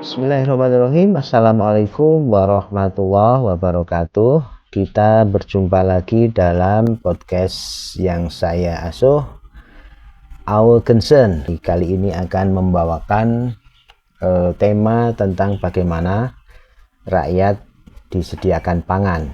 Bismillahirrahmanirrahim. Assalamualaikum warahmatullahi wabarakatuh. Kita berjumpa lagi dalam podcast yang saya asuh, Our Concern. Kali ini akan membawakan tema tentang bagaimana rakyat disediakan pangan.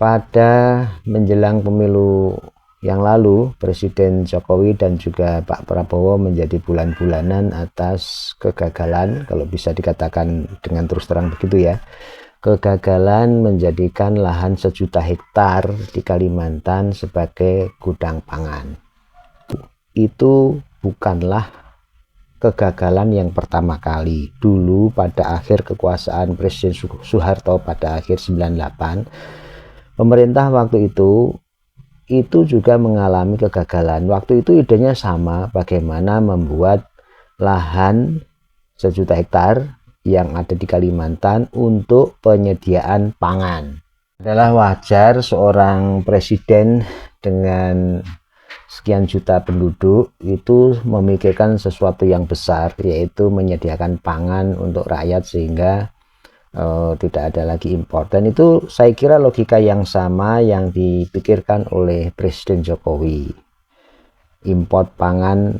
Pada menjelang pemilu yang lalu, Presiden Jokowi dan juga Pak Prabowo menjadi bulan-bulanan atas kegagalan, kalau bisa dikatakan dengan terus terang begitu ya, kegagalan menjadikan lahan 1 juta hektar di Kalimantan sebagai gudang pangan. Itu bukanlah kegagalan yang pertama kali. Dulu pada akhir kekuasaan Presiden Soeharto pada akhir 98, pemerintah waktu itu juga mengalami kegagalan. Waktu itu idenya sama, bagaimana membuat lahan 1 juta hektar yang ada di Kalimantan untuk penyediaan pangan. Adalah wajar seorang presiden dengan sekian juta penduduk itu memikirkan sesuatu yang besar, yaitu menyediakan pangan untuk rakyat sehingga tidak ada lagi impor. Dan itu saya kira logika yang sama yang dipikirkan oleh Presiden Jokowi. Impor pangan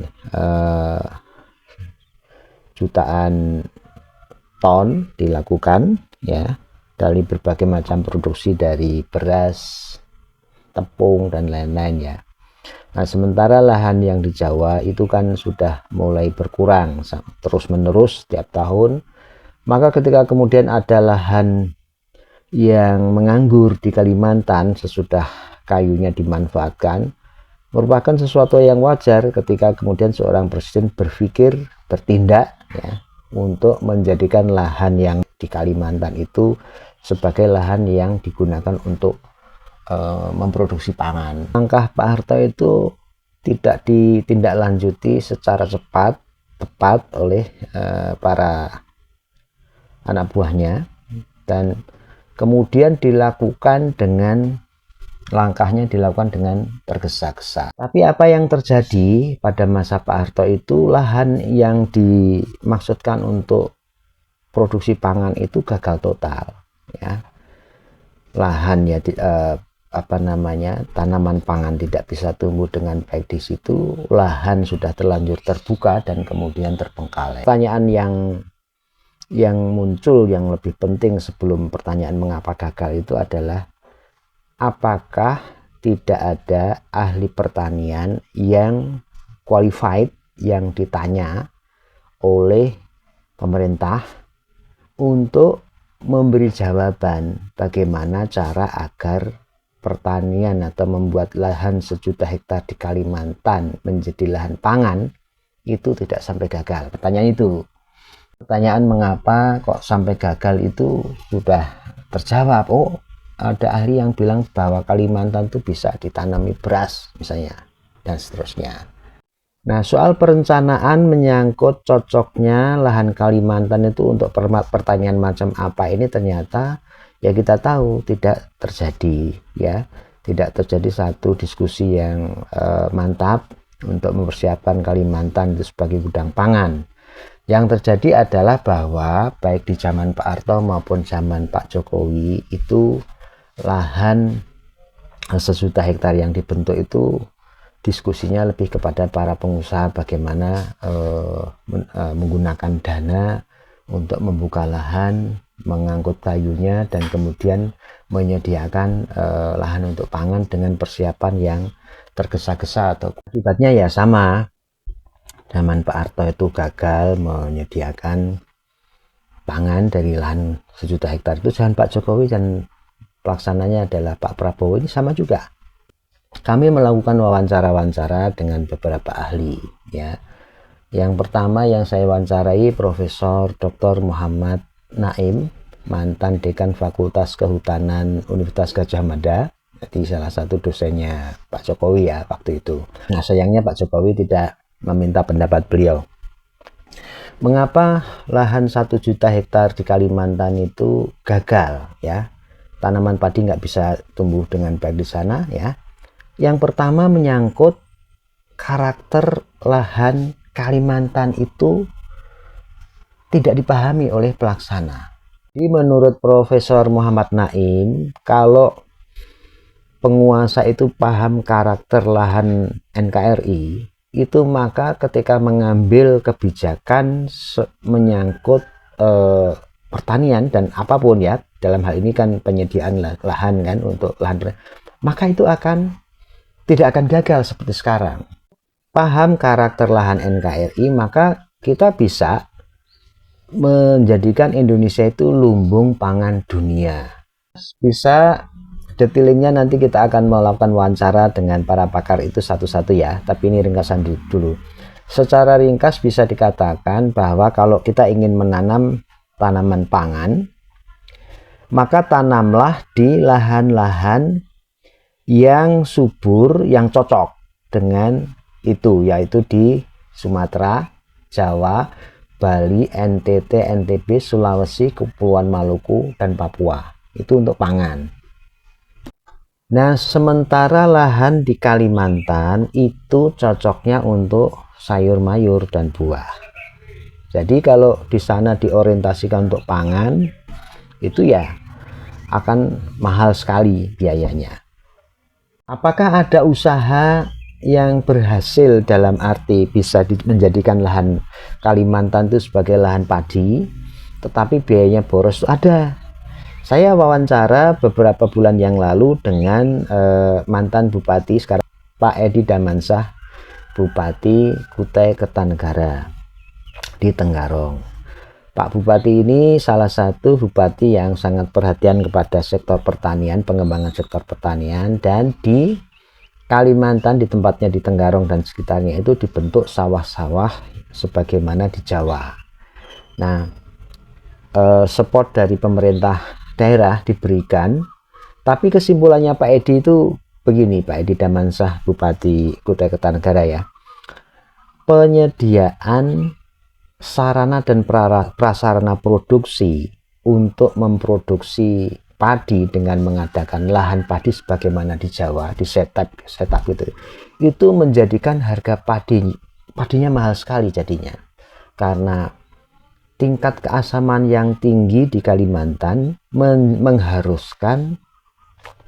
jutaan ton dilakukan ya, dari berbagai macam produksi, dari beras, tepung dan lain-lain ya. Nah, sementara lahan yang di Jawa itu kan sudah mulai berkurang terus menerus setiap tahun. Maka ketika kemudian ada lahan yang menganggur di Kalimantan sesudah kayunya dimanfaatkan, merupakan sesuatu yang wajar ketika kemudian seorang presiden berpikir, bertindak ya, untuk menjadikan lahan yang di Kalimantan itu sebagai lahan yang digunakan untuk memproduksi pangan. Langkah Pak Harto itu tidak ditindaklanjuti secara tepat oleh para anak buahnya, dan kemudian langkahnya dilakukan dengan tergesa-gesa. Tapi apa yang terjadi pada masa Pak Harto itu, lahan yang dimaksudkan untuk produksi pangan itu gagal total ya. Lahan ya tanaman pangan tidak bisa tumbuh dengan baik di situ. Lahan sudah terlanjur terbuka dan kemudian terbengkalai. Pertanyaan yang muncul yang lebih penting sebelum pertanyaan mengapa gagal itu adalah, apakah tidak ada ahli pertanian yang qualified yang ditanya oleh pemerintah untuk memberi jawaban bagaimana cara agar pertanian atau membuat lahan 1 juta hektar di Kalimantan menjadi lahan pangan itu tidak sampai gagal. Pertanyaan mengapa kok sampai gagal itu sudah terjawab. Oh, ada ahli yang bilang bahwa Kalimantan itu bisa ditanami beras misalnya, dan seterusnya. Nah, soal perencanaan menyangkut cocoknya lahan Kalimantan itu untuk pertanian macam apa ini, ternyata ya kita tahu tidak terjadi ya. Tidak terjadi satu diskusi yang mantap untuk mempersiapkan Kalimantan itu sebagai gudang pangan. Yang terjadi adalah bahwa baik di zaman Pak Harto maupun zaman Pak Jokowi itu lahan 1 juta hektar yang dibentuk itu diskusinya lebih kepada para pengusaha bagaimana menggunakan dana untuk membuka lahan, mengangkut kayunya, dan kemudian menyediakan lahan untuk pangan dengan persiapan yang tergesa-gesa. Atau akibatnya ya sama. Zaman Pak Harto itu gagal menyediakan pangan dari lahan 1 juta hektar itu. Zaman Pak Jokowi dan pelaksananya adalah Pak Prabowo ini sama juga. Kami melakukan wawancara-wawancara dengan beberapa ahli ya. Yang pertama yang saya wawancarai Profesor Dr. Muhammad Naim, mantan Dekan Fakultas Kehutanan Universitas Gadjah Mada, jadi salah satu dosennya Pak Jokowi ya waktu itu. Nah, sayangnya Pak Jokowi tidak meminta pendapat beliau. Mengapa lahan 1 juta hektar di Kalimantan itu gagal ya? Tanaman padi nggak bisa tumbuh dengan baik di sana ya. Yang pertama menyangkut karakter lahan Kalimantan itu tidak dipahami oleh pelaksana. Jadi menurut Profesor Muhammad Naim, kalau penguasa itu paham karakter lahan NKRI, itu maka ketika mengambil kebijakan menyangkut pertanian dan apapun ya, dalam hal ini kan penyediaan lahan kan untuk lahan, maka itu tidak akan gagal seperti sekarang. Paham karakter lahan NKRI, maka kita bisa menjadikan Indonesia itu lumbung pangan dunia. Bisa detailnya nanti kita akan melakukan wawancara dengan para pakar itu satu-satu ya, tapi ini ringkasan dulu. Secara ringkas bisa dikatakan bahwa kalau kita ingin menanam tanaman pangan, maka tanamlah di lahan-lahan yang subur, yang cocok dengan itu, yaitu di Sumatera, Jawa, Bali, NTT, NTB, Sulawesi, Kepulauan Maluku, dan Papua. Itu untuk pangan. Nah, sementara lahan di Kalimantan itu cocoknya untuk sayur mayur dan buah. Jadi kalau di sana diorientasikan untuk pangan, itu ya akan mahal sekali biayanya. Apakah ada usaha yang berhasil dalam arti bisa menjadikan lahan Kalimantan itu sebagai lahan padi tetapi biayanya boros? Ada. Saya wawancara beberapa bulan yang lalu dengan mantan bupati sekarang Pak Edi Damansah, Bupati Kutai Kertanegara di Tenggarong. Pak Bupati ini salah satu bupati yang sangat perhatian kepada sektor pertanian, pengembangan sektor pertanian, dan di Kalimantan, di tempatnya di Tenggarong dan sekitarnya itu dibentuk sawah-sawah sebagaimana di Jawa. Nah, support dari pemerintah daerah diberikan, tapi kesimpulannya Pak Edi itu begini, Pak Edi Damansah, Bupati Kutai Kertanegara ya, penyediaan sarana dan prasarana produksi untuk memproduksi padi dengan mengadakan lahan padi sebagaimana di Jawa, di setup itu menjadikan harga padinya mahal sekali jadinya, karena tingkat keasaman yang tinggi di Kalimantan mengharuskan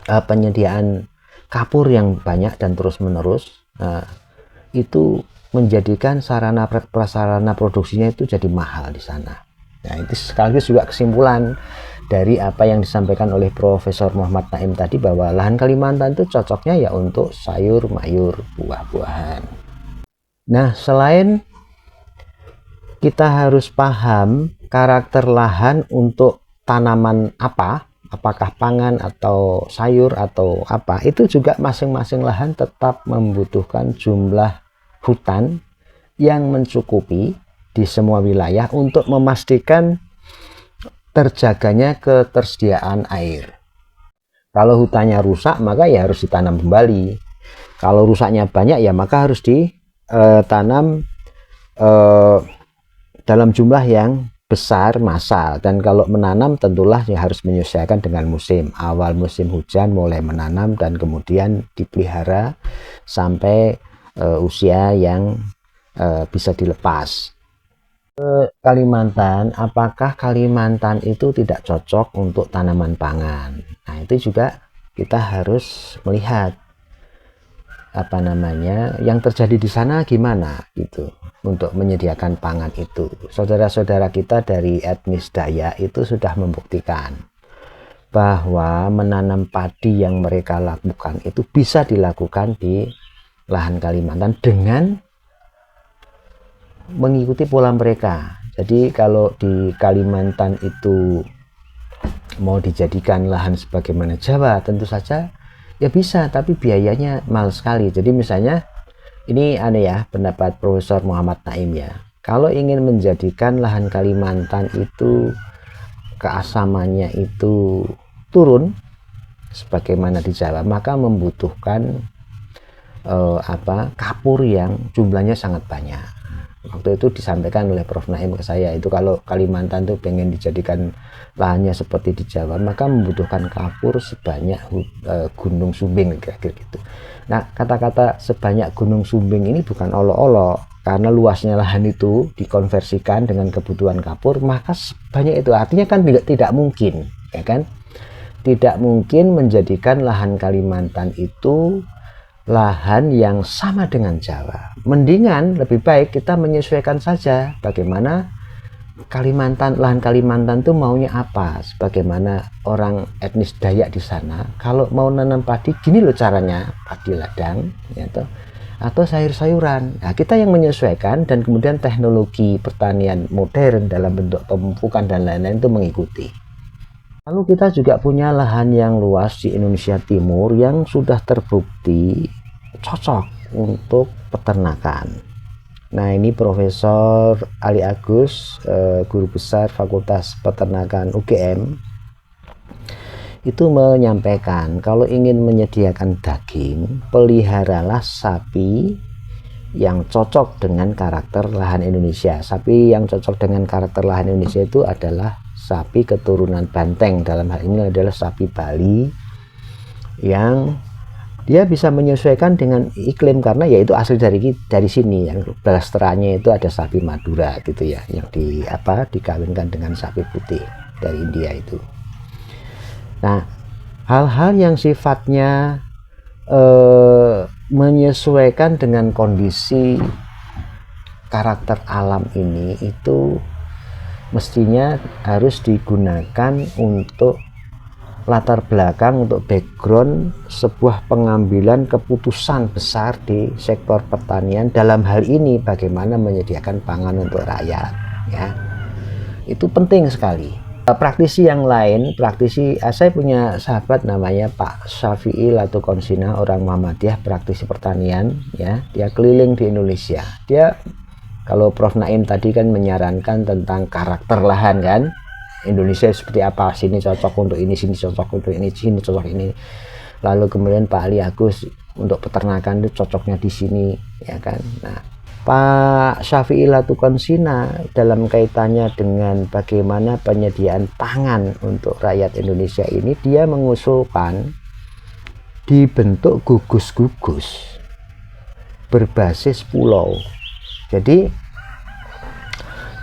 penyediaan kapur yang banyak dan terus menerus. Itu menjadikan sarana prasarana produksinya itu jadi mahal di sana. Nah, itu sekaligus juga kesimpulan dari apa yang disampaikan oleh Profesor Muhammad Naim tadi, bahwa lahan Kalimantan itu cocoknya ya untuk sayur, mayur, buah-buahan. Nah, selain kita harus paham karakter lahan untuk tanaman apa, apakah pangan atau sayur atau apa, itu juga masing-masing lahan tetap membutuhkan jumlah hutan yang mencukupi di semua wilayah untuk memastikan terjaganya ketersediaan air. Kalau hutannya rusak, maka ya harus ditanam kembali. Kalau rusaknya banyak, ya maka harus ditanam dalam jumlah yang besar, massal. Dan kalau menanam tentulah ya harus menyesuaikan dengan musim. Awal musim hujan mulai menanam dan kemudian dipelihara sampai usia yang bisa dilepas. Kalimantan, apakah Kalimantan itu tidak cocok untuk tanaman pangan? Nah, itu juga kita harus melihat apa namanya yang terjadi di sana gimana gitu untuk menyediakan pangan itu. Saudara-saudara kita dari etnis Dayak itu sudah membuktikan bahwa menanam padi yang mereka lakukan itu bisa dilakukan di lahan Kalimantan dengan mengikuti pola mereka. Jadi kalau di Kalimantan itu mau dijadikan lahan sebagaimana Jawa, tentu saja ya bisa, tapi biayanya mahal sekali. Jadi misalnya ini aneh ya pendapat Profesor Muhammad Naim ya, kalau ingin menjadikan lahan Kalimantan itu keasamannya itu turun sebagaimana di Jawa, maka membutuhkan kapur yang jumlahnya sangat banyak. Waktu itu disampaikan oleh Prof. Naim ke saya, itu kalau Kalimantan tuh pengen dijadikan lahannya seperti di Jawa, maka membutuhkan kapur sebanyak Gunung Sumbing, kira-kira gitu. Nah, kata-kata sebanyak Gunung Sumbing ini bukan olok-olok, karena luasnya lahan itu dikonversikan dengan kebutuhan kapur, maka sebanyak itu. Artinya kan tidak mungkin, ya kan? Tidak mungkin menjadikan lahan Kalimantan itu lahan yang sama dengan Jawa. Mendingan lebih baik kita menyesuaikan saja bagaimana lahan Kalimantan itu maunya apa. Sebagaimana orang etnis Dayak di sana, kalau mau nanam padi, gini loh caranya, padi ladang, ya toh, atau sayur-sayuran. Nah, kita yang menyesuaikan, dan kemudian teknologi pertanian modern dalam bentuk pemupukan dan lain-lain itu mengikuti. Lalu kita juga punya lahan yang luas di Indonesia Timur yang sudah terbukti cocok untuk peternakan. Nah, ini Profesor Ali Agus, Guru Besar Fakultas Peternakan UGM, itu menyampaikan kalau ingin menyediakan daging, peliharalah sapi yang cocok dengan karakter lahan Indonesia. Sapi yang cocok dengan karakter lahan Indonesia itu adalah sapi keturunan banteng. Dalam hal ini adalah sapi Bali yang dia bisa menyesuaikan dengan iklim, karena yaitu asli dari sini. Yang blasteranya itu ada sapi Madura gitu ya, yang dikawinkan dengan sapi putih dari India itu. Nah, hal-hal yang sifatnya menyesuaikan dengan kondisi karakter alam ini itu mestinya harus digunakan untuk latar belakang, untuk background sebuah pengambilan keputusan besar di sektor pertanian. Dalam hal ini bagaimana menyediakan pangan untuk rakyat, ya, itu penting sekali. Praktisi yang lain, saya punya sahabat namanya Pak Syafi'i Latukonsina, orang Muhammadiyah, praktisi pertanian, ya, dia keliling di Indonesia. Dia, kalau Prof. Naim tadi kan menyarankan tentang karakter lahan kan, Indonesia seperti apa, sini cocok untuk ini, sini cocok untuk ini, sini cocok ini. Lalu kemudian Pak Ali Agus untuk peternakan itu cocoknya di sini, ya kan. Nah, Pak Syafi'i Latukonsina dalam kaitannya dengan bagaimana penyediaan pangan untuk rakyat Indonesia ini, dia mengusulkan dibentuk gugus-gugus berbasis pulau. Jadi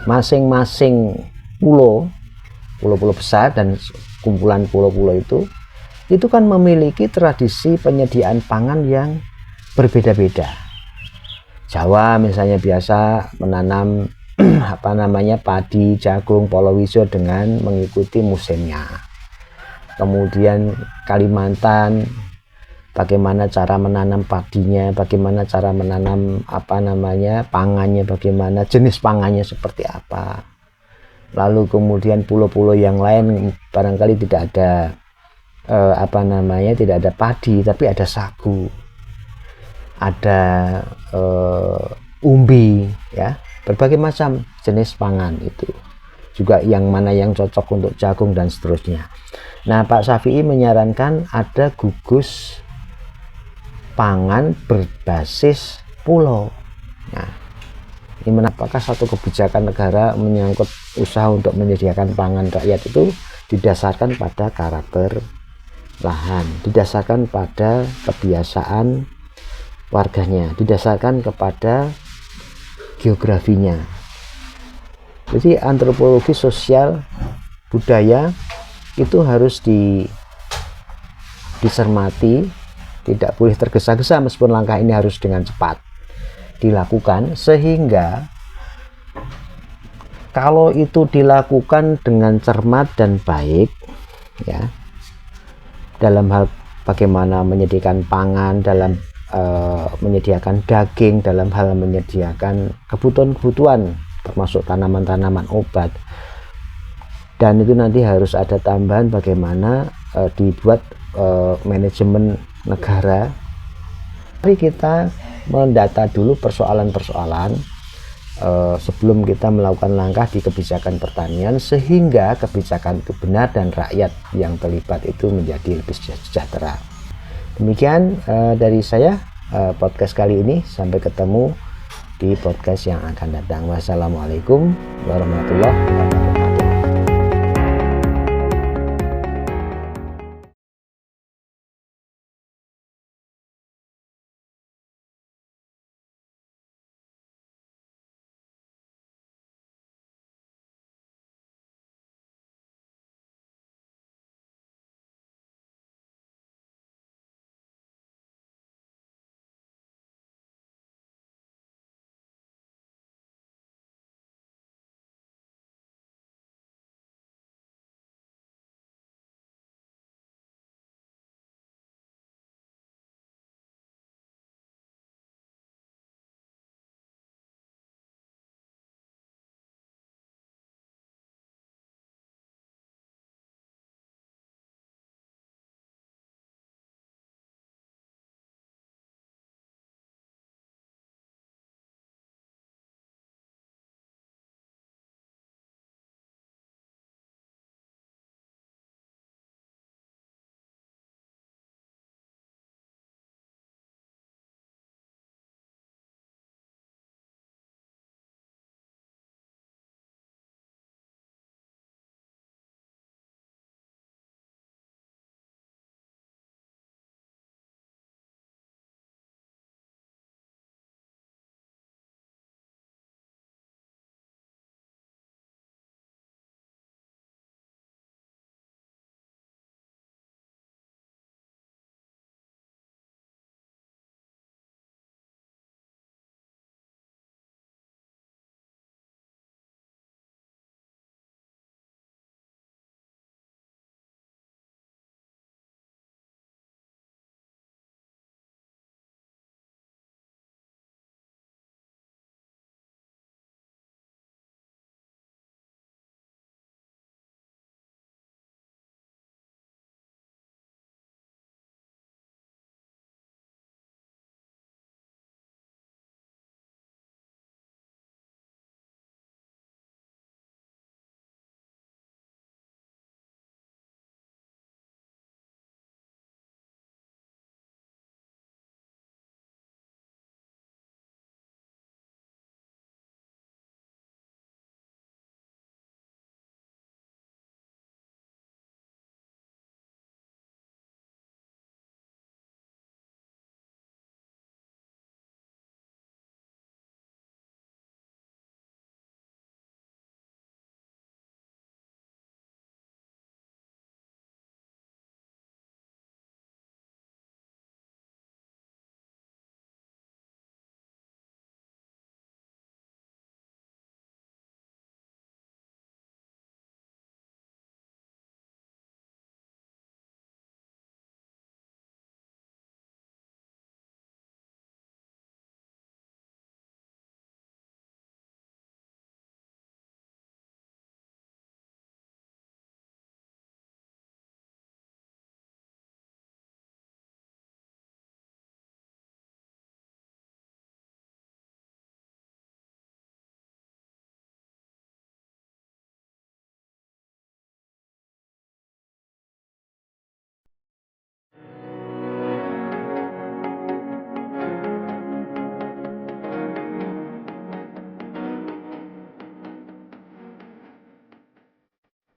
masing-masing pulau besar dan kumpulan pulau-pulau itu kan memiliki tradisi penyediaan pangan yang berbeda-beda. Jawa misalnya biasa menanam padi, jagung, palawija dengan mengikuti musimnya. Kemudian Kalimantan, bagaimana cara menanam padinya, bagaimana cara menanam pangannya, bagaimana jenis pangannya seperti apa. Lalu kemudian pulau-pulau yang lain barangkali tidak ada tidak ada padi, tapi ada sagu, ada umbi, ya, berbagai macam jenis pangan itu juga, yang mana yang cocok untuk jagung dan seterusnya. Nah, Pak Syafi'i menyarankan ada gugus pangan berbasis pulau. Nah, ini apakah satu kebijakan negara menyangkut usaha untuk menyediakan pangan rakyat itu didasarkan pada karakter lahan, didasarkan pada kebiasaan warganya, didasarkan kepada geografinya. Jadi antropologi sosial budaya itu harus dicermati, tidak boleh tergesa-gesa, meskipun langkah ini harus dengan cepat dilakukan, sehingga kalau itu dilakukan dengan cermat dan baik, ya, dalam hal bagaimana menyediakan pangan, dalam menyediakan daging, dalam hal menyediakan kebutuhan-kebutuhan termasuk tanaman-tanaman obat, dan itu nanti harus ada tambahan bagaimana dibuat manajemen negara. Mari kita mendata dulu persoalan-persoalan sebelum kita melakukan langkah di kebijakan pertanian, sehingga kebijakan itu benar dan rakyat yang terlibat itu menjadi lebih sejahtera. Demikian dari saya podcast kali ini. Sampai ketemu di podcast yang akan datang. Wassalamualaikum warahmatullahi wabarakatuh.